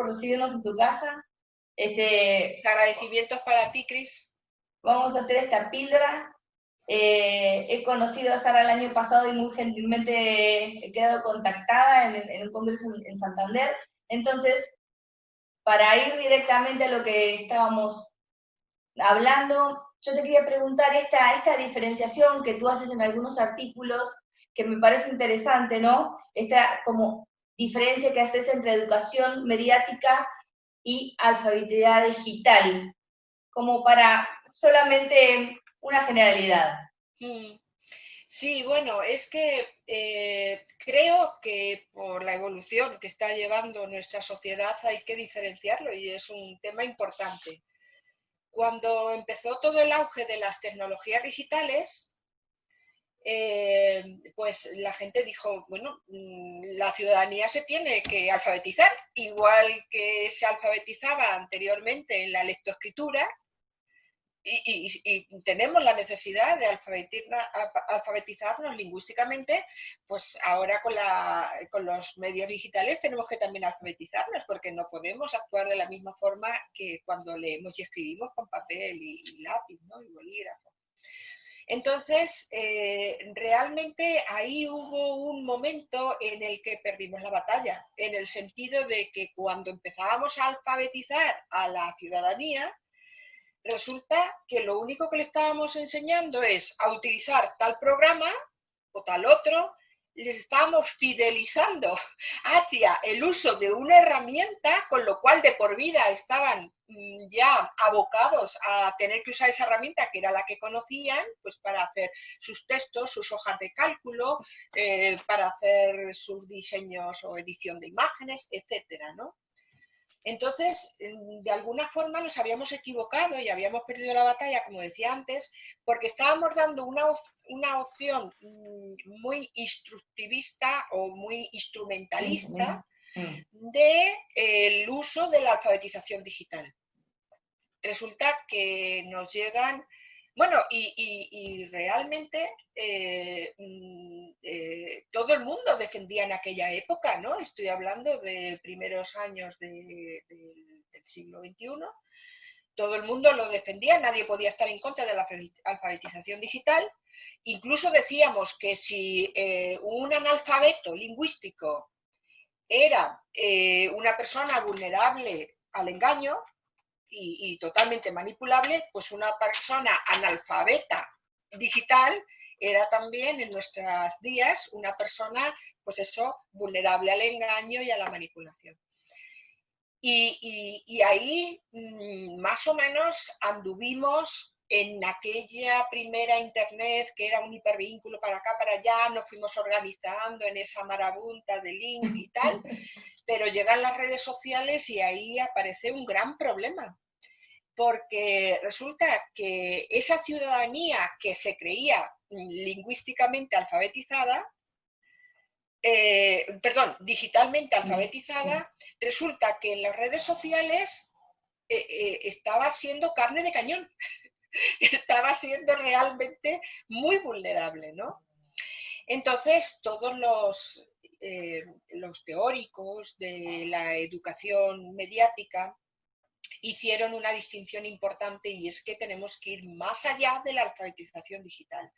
por recibirnos en tu casa. Agradecimientos para ti, Cris. Vamos a hacer esta píldora. He conocido a Sara el año pasado y muy gentilmente he quedado contactada en un congreso en Santander. Entonces, para ir directamente a lo que estábamos hablando, yo te quería preguntar esta diferenciación que tú haces en algunos artículos, que me parece interesante, ¿no? Esta como diferencia que haces entre educación mediática y alfabetidad digital, como para solamente una generalidad. Sí, bueno, es que creo que por la evolución que está llevando nuestra sociedad hay que diferenciarlo y es un tema importante. Cuando empezó todo el auge de las tecnologías digitales, pues la gente dijo, bueno, la ciudadanía se tiene que alfabetizar, igual que se alfabetizaba anteriormente en la lectoescritura, y tenemos la necesidad de alfabetizarnos lingüísticamente, pues ahora con los medios digitales tenemos que también alfabetizarnos, porque no podemos actuar de la misma forma que cuando leemos y escribimos con papel y lápiz, ¿no? Y bolígrafo. Entonces, realmente ahí hubo un momento en el que perdimos la batalla, en el sentido de que cuando empezábamos a alfabetizar a la ciudadanía, resulta que lo único que le estábamos enseñando es a utilizar tal programa o tal otro, les estábamos fidelizando hacia el uso de una herramienta, con lo cual de por vida estaban ya abocados a tener que usar esa herramienta, que era la que conocían, pues para hacer sus textos, sus hojas de cálculo, para hacer sus diseños o edición de imágenes, etcétera, ¿no? Entonces, de alguna forma nos habíamos equivocado y habíamos perdido la batalla, como decía antes, porque estábamos dando una opción muy instructivista o muy instrumentalista del uso de la alfabetización digital. Resulta que nos llegan, bueno, y realmente todo el mundo defendía en aquella época, ¿no? Estoy hablando de primeros años del siglo XXI. Todo el mundo lo defendía, nadie podía estar en contra de la alfabetización digital. Incluso decíamos que si un analfabeto lingüístico era una persona vulnerable al engaño, y totalmente manipulable, pues una persona analfabeta digital era también en nuestros días una persona, pues eso, vulnerable al engaño y a la manipulación. Y ahí más o menos anduvimos en aquella primera internet que era un hipervínculo para acá, para allá, nos fuimos organizando en esa marabunta de link y tal, pero llegan las redes sociales y ahí aparece un gran problema, porque resulta que esa ciudadanía que se creía lingüísticamente alfabetizada, digitalmente alfabetizada, resulta que en las redes sociales estaba siendo carne de cañón, estaba siendo realmente muy vulnerable, ¿no? Entonces, todos los teóricos de la educación mediática hicieron una distinción importante, y es que tenemos que ir más allá de la alfabetización digital.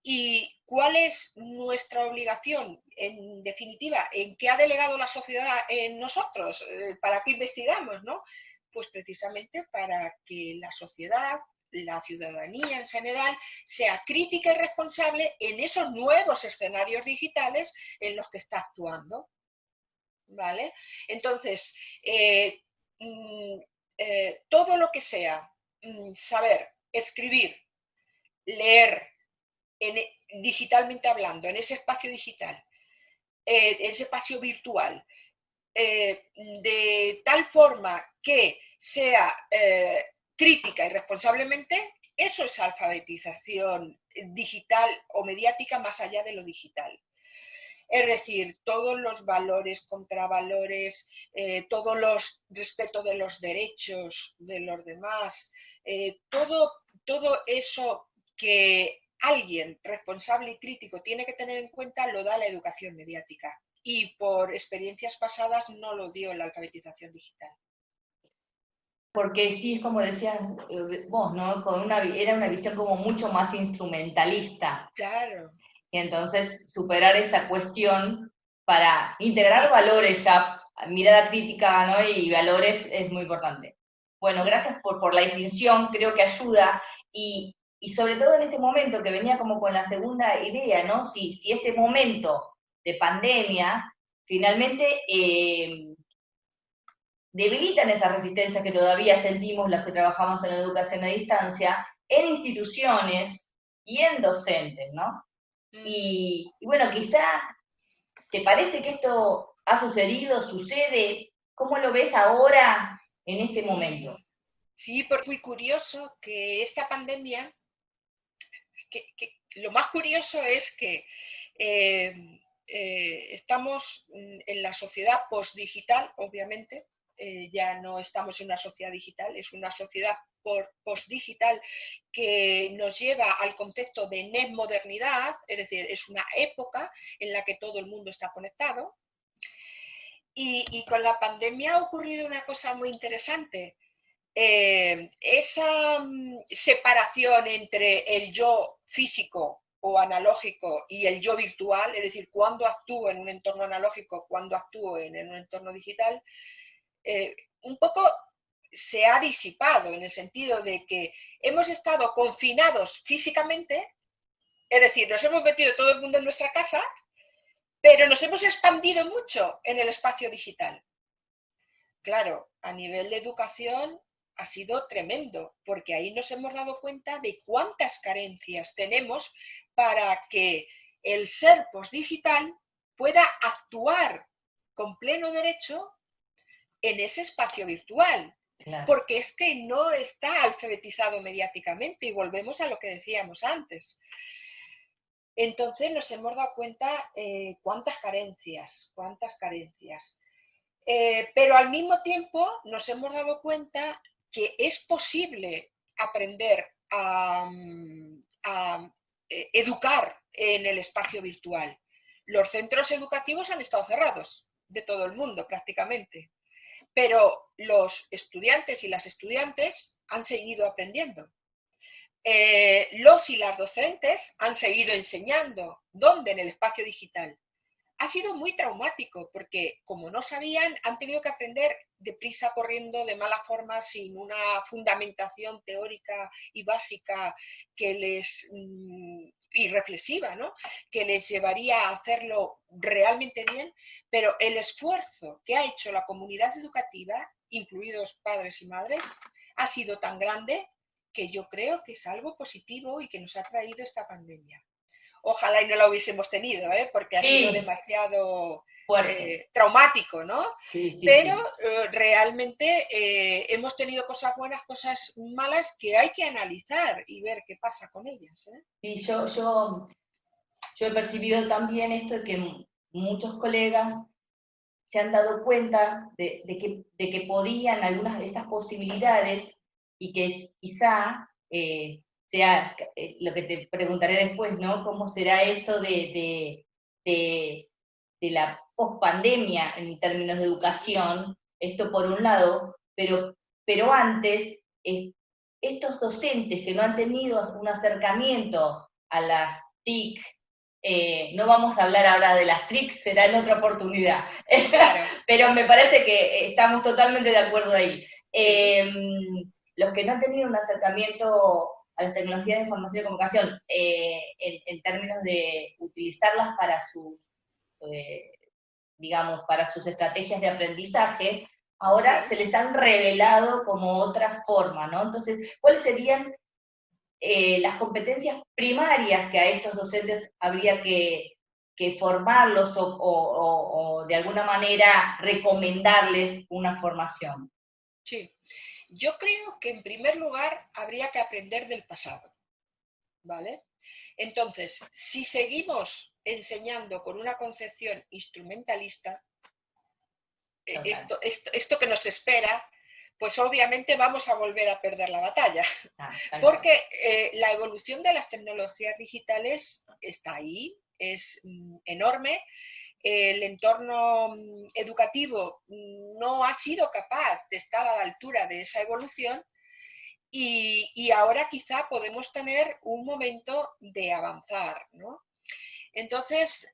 ¿Y cuál es nuestra obligación? En definitiva, ¿en qué ha delegado la sociedad en nosotros? ¿Para qué investigamos, no? Pues precisamente para que la sociedad, la ciudadanía en general, sea crítica y responsable en esos nuevos escenarios digitales en los que está actuando. ¿Vale? Entonces, todo lo que sea saber escribir, leer, digitalmente hablando, en ese espacio digital, en ese espacio virtual, de tal forma que sea crítica y responsablemente, eso es alfabetización digital o mediática más allá de lo digital. Es decir, todos los valores, contravalores, todos los respeto de los derechos de los demás, todo eso que alguien responsable y crítico tiene que tener en cuenta, lo da la educación mediática. y por experiencias pasadas no lo dio la alfabetización digital. Porque sí, es como decías vos, ¿no? Era una visión como mucho más instrumentalista. Claro. Y entonces superar esa cuestión para integrar Sí. valores ya, mirada crítica, ¿no? Y valores es muy importante. Bueno, gracias por la distinción, creo que ayuda, y sobre todo en este momento que venía como con la segunda idea, ¿no? Si este momento de pandemia finalmente debilitan esas resistencias que todavía sentimos los que trabajamos en la educación a distancia, en instituciones y en docentes, ¿no? Y bueno, quizá, ¿te parece que esto ha sucedido, sucede? ¿Cómo lo ves ahora, en este momento? Sí, porque es muy curioso que esta pandemia, lo más curioso es que estamos en la sociedad postdigital, obviamente, ya no estamos en una sociedad digital, es una sociedad postdigital que nos lleva al concepto de netmodernidad, es decir, es una época en la que todo el mundo está conectado. Y con la pandemia ha ocurrido una cosa muy interesante. Esa separación entre el yo físico o analógico y el yo virtual, es decir, cuando actúo en un entorno analógico, cuando actúo en un entorno digital, un poco se ha disipado en el sentido de que hemos estado confinados físicamente, es decir, nos hemos metido todo el mundo en nuestra casa, pero nos hemos expandido mucho en el espacio digital. Claro, a nivel de educación ha sido tremendo, porque ahí nos hemos dado cuenta de cuántas carencias tenemos para que el ser postdigital pueda actuar con pleno derecho en ese espacio virtual. Claro. Porque es que no está alfabetizado mediáticamente y volvemos a lo que decíamos antes. Entonces nos hemos dado cuenta cuántas carencias. Pero al mismo tiempo nos hemos dado cuenta que es posible aprender a educar en el espacio virtual. Los centros educativos han estado cerrados de todo el mundo prácticamente, pero los estudiantes y las estudiantes han seguido aprendiendo. Los y las docentes han seguido enseñando. ¿Dónde? En el espacio digital. Ha sido muy traumático porque, como no sabían, han tenido que aprender deprisa, corriendo, de mala forma, sin una fundamentación teórica y básica que y reflexiva, ¿no? Que les llevaría a hacerlo realmente bien, pero el esfuerzo que ha hecho la comunidad educativa, incluidos padres y madres, ha sido tan grande que yo creo que es algo positivo y que nos ha traído esta pandemia. Ojalá y no la hubiésemos tenido, porque ha sido demasiado traumático, ¿no? Sí, pero realmente hemos tenido cosas buenas, cosas malas que hay que analizar y ver qué pasa con ellas. Sí, yo he percibido también esto de que muchos colegas se han dado cuenta de que podían algunas de estas posibilidades y que quizá sea lo que te preguntaré después, ¿no? ¿Cómo será esto de la pospandemia en términos de educación? Esto por un lado, pero antes, estos docentes que no han tenido un acercamiento a las TIC, no vamos a hablar ahora de las TRICs, será en otra oportunidad, claro. Pero me parece que estamos totalmente de acuerdo ahí. Los que no han tenido un acercamiento a las tecnologías de información y comunicación en términos de utilizarlas para sus, digamos, para sus estrategias de aprendizaje, ahora se les han revelado como otra forma, ¿no? Entonces, ¿cuáles serían las competencias primarias que a estos docentes habría que formarlos o de alguna manera recomendarles una formación? Sí, yo creo que en primer lugar habría que aprender del pasado, ¿vale? Entonces, si seguimos enseñando con una concepción instrumentalista, esto que nos espera, pues obviamente vamos a volver a perder la batalla, porque la evolución de las tecnologías digitales está ahí, es enorme, el entorno educativo no ha sido capaz de estar a la altura de esa evolución y ahora quizá podemos tener un momento de avanzar, ¿no? Entonces,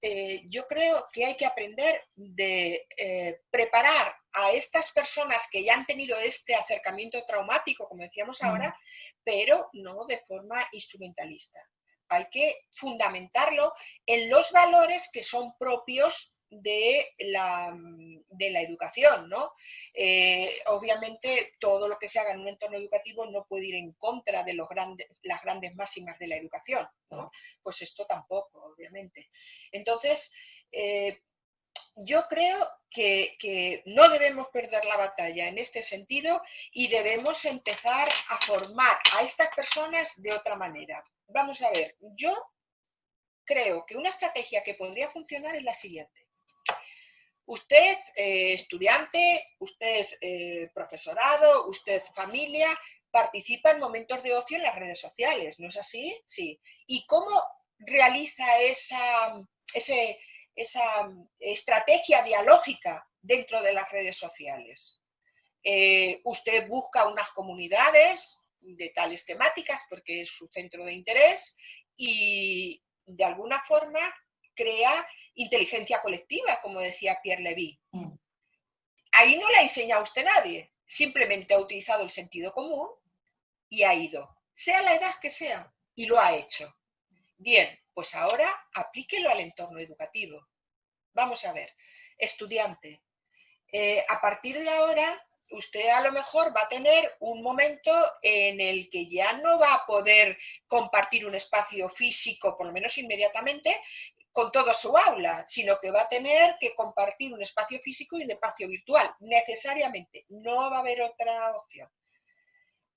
yo creo que hay que aprender de preparar a estas personas que ya han tenido este acercamiento traumático, como decíamos ahora, pero no de forma instrumentalista. Hay que fundamentarlo en los valores que son propios de la educación, ¿no? Obviamente todo lo que se haga en un entorno educativo no puede ir en contra de las grandes máximas de la educación, ¿no? Pues esto tampoco, obviamente. Entonces, yo creo que no debemos perder la batalla en este sentido y debemos empezar a formar a estas personas de otra manera. Vamos a ver, yo creo que una estrategia que podría funcionar es la siguiente. Usted, estudiante, usted, profesorado, usted, familia, participa en momentos de ocio en las redes sociales, ¿no es así? Sí. ¿Y cómo realiza esa estrategia dialógica dentro de las redes sociales? Usted busca unas comunidades de tales temáticas porque es su centro de interés y de alguna forma crea inteligencia colectiva, como decía Pierre Levy. Ahí no le ha enseñado a usted nadie, simplemente ha utilizado el sentido común y ha ido, sea la edad que sea, y lo ha hecho. Bien, pues ahora aplíquelo al entorno educativo. Vamos a ver, estudiante, a partir de ahora usted a lo mejor va a tener un momento en el que ya no va a poder compartir un espacio físico, por lo menos inmediatamente, con toda su aula, sino que va a tener que compartir un espacio físico y un espacio virtual, necesariamente. No va a haber otra opción.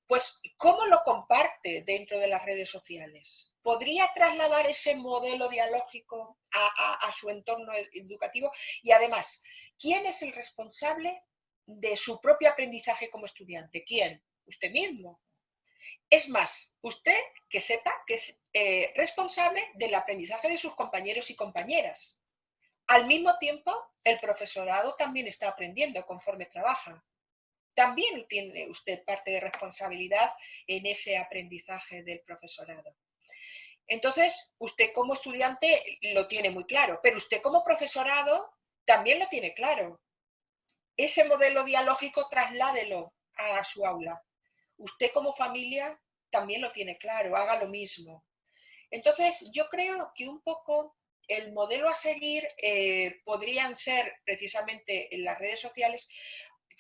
Pues, ¿cómo lo comparte dentro de las redes sociales? ¿Podría trasladar ese modelo dialógico a su entorno educativo? Y además, ¿quién es el responsable de su propio aprendizaje como estudiante? ¿Quién? Usted mismo. Es más, usted que sepa que es responsable del aprendizaje de sus compañeros y compañeras. Al mismo tiempo, el profesorado también está aprendiendo conforme trabaja. También tiene usted parte de responsabilidad en ese aprendizaje del profesorado. Entonces, usted como estudiante lo tiene muy claro, pero usted como profesorado también lo tiene claro. Ese modelo dialógico trasládelo a su aula. Usted como familia también lo tiene claro, haga lo mismo. Entonces, yo creo que un poco el modelo a seguir podrían ser precisamente en las redes sociales,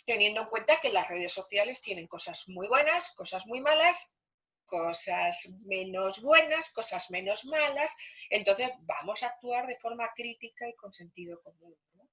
teniendo en cuenta que las redes sociales tienen cosas muy buenas, cosas muy malas, cosas menos buenas, cosas menos malas. Entonces, vamos a actuar de forma crítica y con sentido común, ¿no?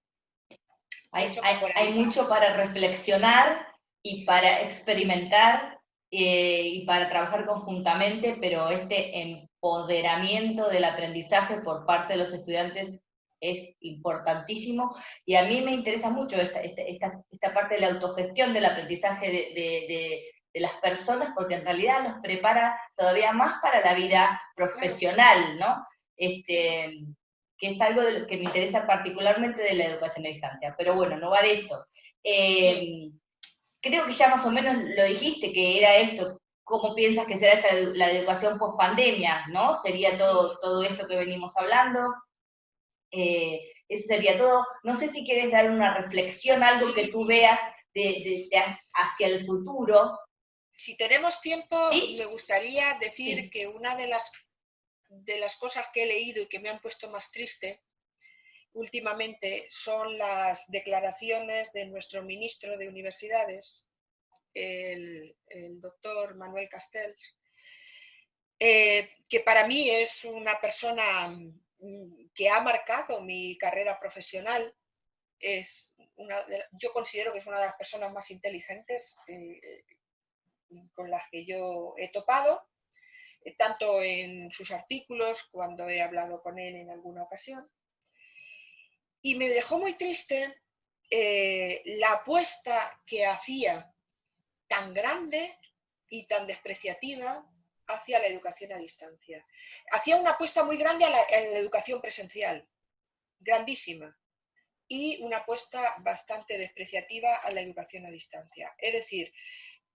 Hay mucho para reflexionar y para experimentar y para trabajar conjuntamente, pero este empoderamiento del aprendizaje por parte de los estudiantes es importantísimo y a mí me interesa mucho esta parte de la autogestión del aprendizaje de las personas, porque en realidad los prepara todavía más para la vida profesional, ¿no? Que es algo de lo que me interesa particularmente de la educación a distancia. Pero bueno, no va de esto. Creo que ya más o menos lo dijiste, que era esto, cómo piensas que será la educación post-pandemia, ¿no? Sería todo esto que venimos hablando. Eso sería todo. No sé si quieres dar una reflexión, algo que tú veas hacia el futuro. Si tenemos tiempo, ¿Sí? me gustaría decir que una de las cosas que he leído y que me han puesto más triste últimamente son las declaraciones de nuestro ministro de Universidades, el doctor Manuel Castells, que para mí es una persona que ha marcado mi carrera profesional. Yo considero que es una de las personas más inteligentes con las que yo he topado, tanto en sus artículos, cuando he hablado con él en alguna ocasión. Y me dejó muy triste la apuesta que hacía tan grande y tan despreciativa hacia la educación a distancia. Hacía una apuesta muy grande a la educación presencial, grandísima. y una apuesta bastante despreciativa a la educación a distancia. Es decir,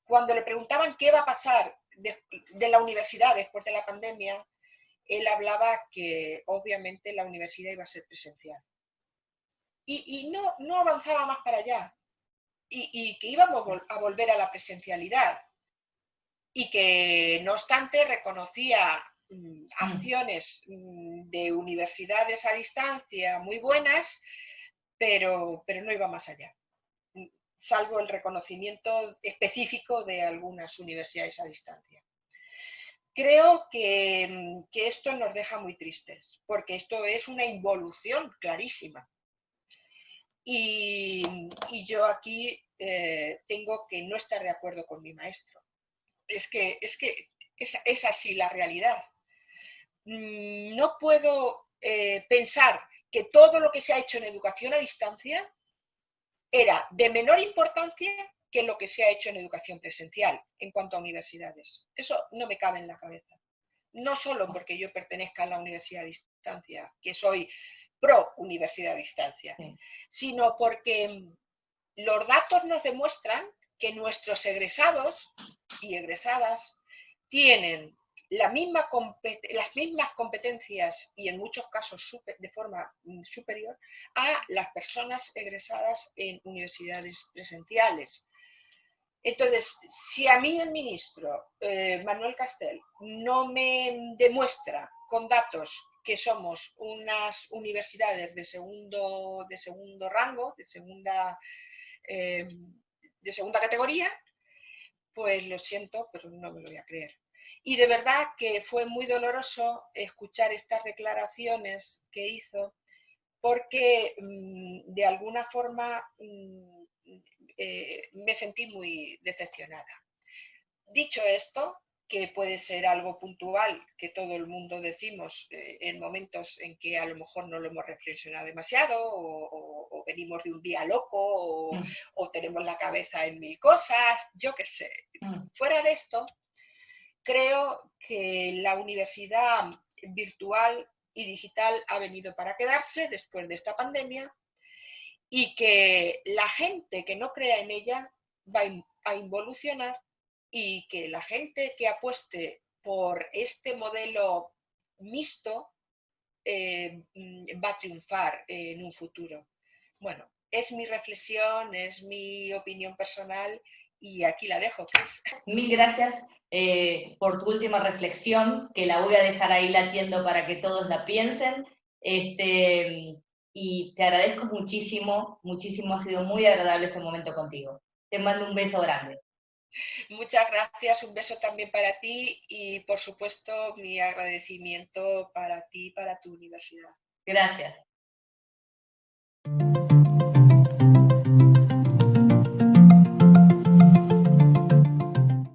cuando le preguntaban qué va a pasar de la universidad después de la pandemia, él hablaba que obviamente la universidad iba a ser presencial. Y no avanzaba más para allá. Y que íbamos a volver a la presencialidad. Y que, no obstante, reconocía acciones de universidades a distancia muy buenas, pero no iba más allá, salvo el reconocimiento específico de algunas universidades a distancia. Creo que esto nos deja muy tristes, porque esto es una involución clarísima. Y yo aquí tengo que no estar de acuerdo con mi maestro. Es que es así la realidad. No puedo pensar que todo lo que se ha hecho en educación a distancia era de menor importancia que lo que se ha hecho en educación presencial en cuanto a universidades. Eso no me cabe en la cabeza. No solo porque yo pertenezca a la universidad a distancia, que soy pro universidad a distancia, sino porque los datos nos demuestran que nuestros egresados y egresadas tienen las mismas competencias y en muchos casos de forma superior a las personas egresadas en universidades presenciales. Entonces, si a mí el ministro Manuel Castel no me demuestra con datos que somos unas universidades de segundo rango, de segunda categoría, pues lo siento, pero no me lo voy a creer. Y de verdad que fue muy doloroso escuchar estas declaraciones que hizo, porque de alguna forma me sentí muy decepcionada. Dicho esto, que puede ser algo puntual, que todo el mundo decimos en momentos en que a lo mejor no lo hemos reflexionado demasiado, o venimos de un día loco, o tenemos la cabeza en mil cosas, yo qué sé. Fuera de esto, creo que la universidad virtual y digital ha venido para quedarse después de esta pandemia, y que la gente que no crea en ella va a involucionar, y que la gente que apueste por este modelo mixto va a triunfar en un futuro. Bueno, es mi reflexión, es mi opinión personal y aquí la dejo, Cris. Mil gracias por tu última reflexión, que la voy a dejar ahí latiendo para que todos la piensen. Y te agradezco muchísimo, muchísimo, ha sido muy agradable este momento contigo. Te mando un beso grande. Muchas gracias, un beso también para ti y por supuesto mi agradecimiento para ti y para tu universidad. Gracias.